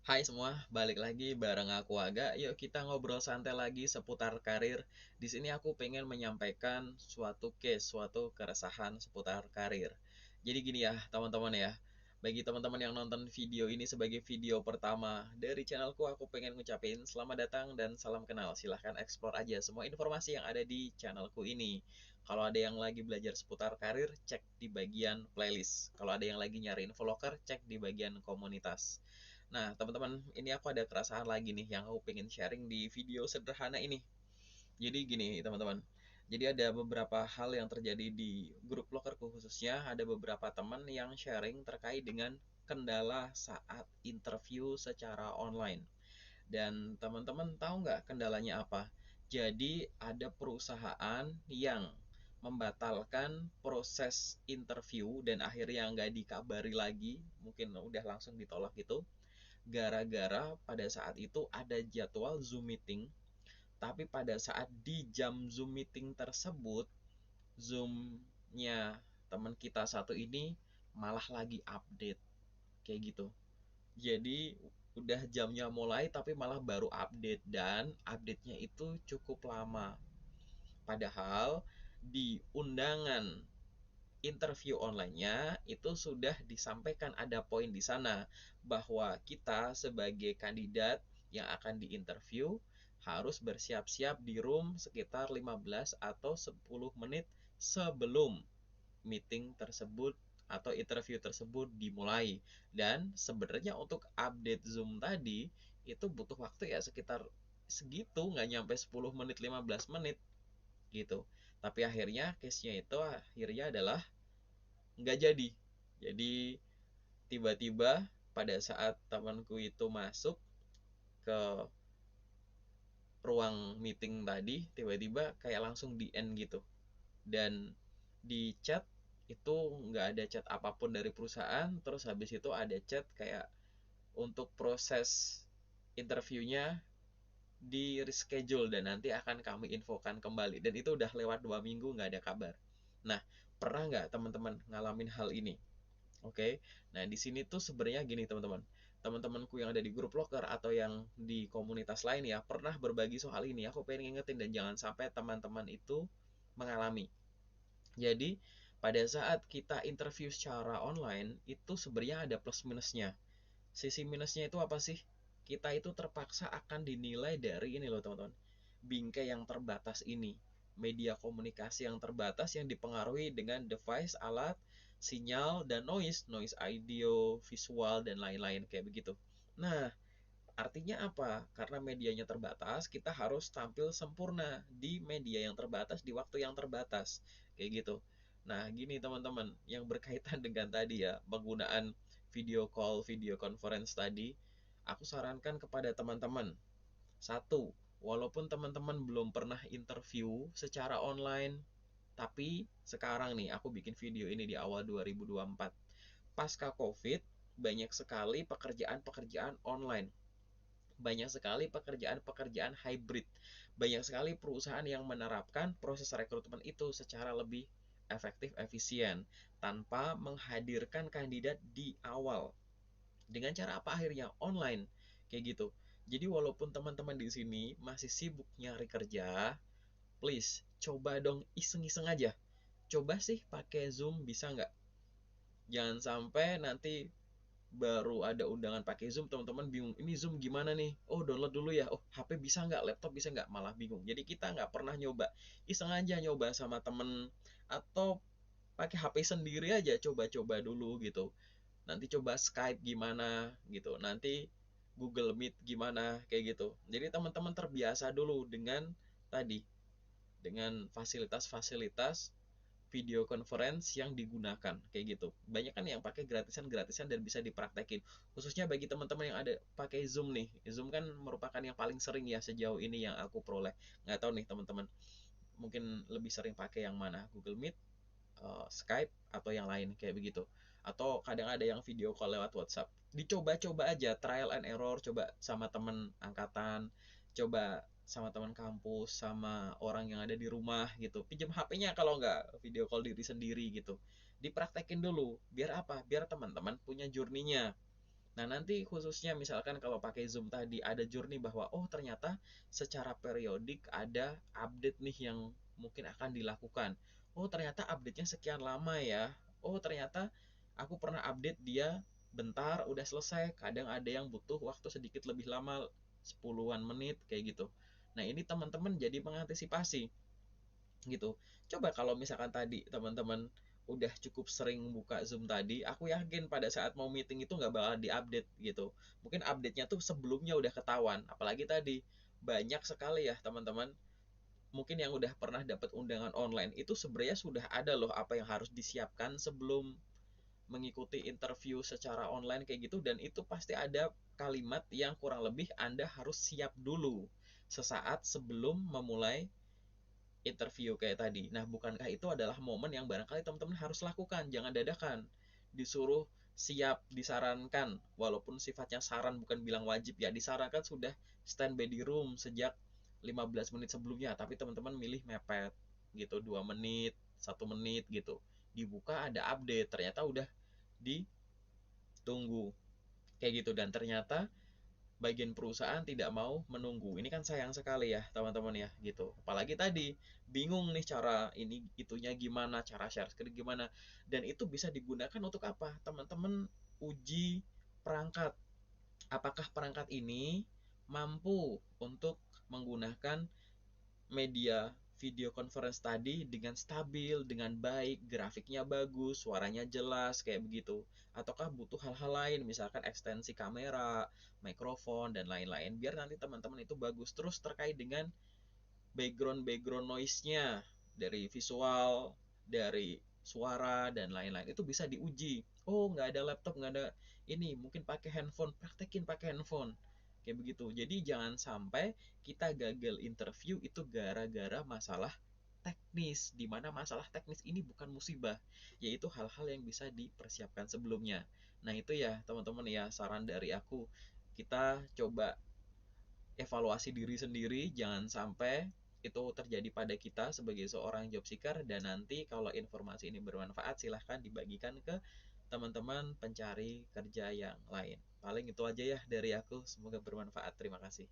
Hai semua, balik lagi bareng aku Aga. Yuk kita ngobrol santai lagi seputar karir. Di sini aku pengen menyampaikan suatu case, suatu keresahan seputar karir. Jadi gini ya, teman-teman ya. Bagi teman-teman yang nonton video ini sebagai video pertama dari channelku, aku pengen ngucapin selamat datang dan salam kenal. Silahkan explore aja semua informasi yang ada di channelku ini. Kalau ada yang lagi belajar seputar karir, cek di bagian playlist. Kalau ada yang lagi nyari info loker, cek di bagian komunitas. Nah, teman-teman, ini aku ada keresahan lagi nih yang aku pengen sharing di video sederhana ini. Jadi gini, teman-teman. Jadi ada beberapa hal yang terjadi di grup lokerku khususnya, ada beberapa teman yang sharing terkait dengan kendala saat interview secara online. Dan teman-teman tahu nggak kendalanya apa? Jadi ada perusahaan yang membatalkan proses interview dan akhirnya nggak dikabari lagi, mungkin udah langsung ditolak gitu gara-gara pada saat itu ada jadwal Zoom meeting, tapi pada saat di jam Zoom meeting tersebut, Zoom-nya teman kita satu ini malah lagi update kayak gitu. Jadi udah jamnya mulai tapi malah baru update dan update-nya itu cukup lama. Padahal di undangan interview online-nya itu sudah disampaikan ada poin di sana bahwa kita sebagai kandidat yang akan diinterview harus bersiap-siap di room sekitar 15 atau 10 menit sebelum meeting tersebut atau interview tersebut dimulai. Dan sebenarnya untuk update Zoom tadi itu butuh waktu ya sekitar segitu, nggak nyampe 10 menit 15 menit gitu. Tapi akhirnya case-nya itu akhirnya adalah nggak jadi. Jadi tiba-tiba pada saat temanku itu masuk ke ruang meeting tadi, tiba-tiba kayak langsung di end gitu. Dan di chat itu nggak ada chat apapun dari perusahaan, terus habis itu ada chat kayak untuk proses interviewnya di reschedule dan nanti akan kami infokan kembali. Dan itu udah lewat 2 minggu nggak ada kabar. Nah, pernah nggak teman-teman ngalamin hal ini? Oke, nah di sini tuh sebenarnya gini teman-teman, teman-temanku yang ada di grup loker atau yang di komunitas lain ya pernah berbagi soal ini. Aku pengen ngingetin dan jangan sampai teman-teman itu mengalami. Jadi pada saat kita interview secara online itu sebenarnya ada plus minusnya. Sisi minusnya itu apa sih? Kita itu terpaksa akan dinilai dari ini loh teman-teman, bingkai yang terbatas ini, media komunikasi yang terbatas yang dipengaruhi dengan device, alat, sinyal, dan noise audio, visual, dan lain-lain kayak begitu. Nah, artinya apa? Karena medianya terbatas, kita harus tampil sempurna di media yang terbatas, di waktu yang terbatas. Kayak gitu. Nah, gini teman-teman, yang berkaitan dengan tadi ya, penggunaan video call, video conference tadi, aku sarankan kepada teman-teman. Satu, walaupun teman-teman belum pernah interview secara online, tapi sekarang nih, aku bikin video ini di awal 2024. Pasca COVID, banyak sekali pekerjaan-pekerjaan online, banyak sekali pekerjaan-pekerjaan hybrid. Banyak sekali perusahaan yang menerapkan proses rekrutmen itu secara lebih efektif, efisien, tanpa menghadirkan kandidat di awal. Dengan cara apa akhirnya? Online. Kayak gitu. Jadi walaupun teman-teman di sini masih sibuk nyari kerja, please coba dong iseng-iseng aja. Coba sih pakai Zoom bisa nggak? Jangan sampai nanti baru ada undangan pakai Zoom, teman-teman bingung, ini Zoom gimana nih? Oh, download dulu ya. Oh, HP bisa nggak? Laptop bisa nggak? Malah bingung. Jadi kita nggak pernah nyoba. Iseng aja nyoba sama temen atau pakai HP sendiri aja, coba-coba dulu gitu. Nanti coba Skype gimana gitu. Nanti Google Meet gimana kayak gitu. Jadi teman-teman terbiasa dulu dengan tadi, dengan fasilitas-fasilitas video conference yang digunakan kayak gitu. Banyak kan yang pakai gratisan-gratisan dan bisa dipraktekin. Khususnya bagi teman-teman yang ada pakai Zoom nih. Zoom kan merupakan yang paling sering ya sejauh ini yang aku peroleh. Nggak tahu nih teman-teman, mungkin lebih sering pakai yang mana? Google Meet, Skype, atau yang lain kayak begitu. Atau kadang ada yang video call lewat WhatsApp. Dicoba-coba aja, trial and error, coba sama teman angkatan, coba sama teman kampus, sama orang yang ada di rumah gitu. Pinjam HP-nya kalau nggak video call diri sendiri gitu. Dipraktekin dulu. Biar apa? Biar teman-teman punya journey-nya. Nah, nanti khususnya misalkan kalau pakai Zoom tadi ada journey bahwa oh ternyata secara periodik ada update nih yang mungkin akan dilakukan. Oh, ternyata update-nya sekian lama ya. Oh, ternyata aku pernah update dia bentar udah selesai. Kadang ada yang butuh waktu sedikit lebih lama, 10-an menit kayak gitu. Nah, ini teman-teman jadi mengantisipasi gitu. Coba kalau misalkan tadi teman-teman udah cukup sering buka Zoom tadi, aku yakin pada saat mau meeting itu nggak bakal diupdate gitu. Mungkin update-nya tuh sebelumnya udah ketahuan. Apalagi tadi banyak sekali ya teman-teman. Mungkin yang udah pernah dapat undangan online itu sebenarnya sudah ada loh apa yang harus disiapkan sebelum mengikuti interview secara online kayak gitu, dan itu pasti ada kalimat yang kurang lebih Anda harus siap dulu sesaat sebelum memulai interview kayak tadi. Nah, bukankah itu adalah momen yang barangkali teman-teman harus lakukan? Jangan dadakan. Disuruh siap, disarankan. Walaupun sifatnya saran bukan bilang wajib ya. Disarankan sudah standby di room sejak 15 menit sebelumnya. Tapi teman-teman milih mepet gitu. 2 menit, 1 menit gitu. Dibuka ada update. Ternyata udah ditunggu. Kayak gitu. Dan ternyata bagian perusahaan tidak mau menunggu. Ini kan sayang sekali ya, teman-teman ya, gitu. Apalagi tadi bingung nih cara ini itunya gimana, cara share screen gimana. Dan itu bisa digunakan untuk apa? Teman-teman uji perangkat. Apakah perangkat ini mampu untuk menggunakan media video conference tadi dengan stabil, dengan baik, grafiknya bagus, suaranya jelas, kayak begitu. Ataukah butuh hal-hal lain, misalkan ekstensi kamera, mikrofon, dan lain-lain, biar nanti teman-teman itu bagus. Terus terkait dengan background noise-nya, dari visual, dari suara, dan lain-lain, itu bisa diuji. Oh, nggak ada laptop, nggak ada ini, mungkin pakai handphone, praktekin pakai handphone. Kayak begitu. Jadi jangan sampai kita gagal interview itu gara-gara masalah teknis, di mana masalah teknis ini bukan musibah, yaitu hal-hal yang bisa dipersiapkan sebelumnya. Nah, itu ya teman-teman ya saran dari aku. Kita coba evaluasi diri sendiri, jangan sampai itu terjadi pada kita sebagai seorang job seeker, dan nanti kalau informasi ini bermanfaat silahkan dibagikan ke teman-teman pencari kerja yang lain. Paling itu aja ya dari aku, semoga bermanfaat. Terima kasih.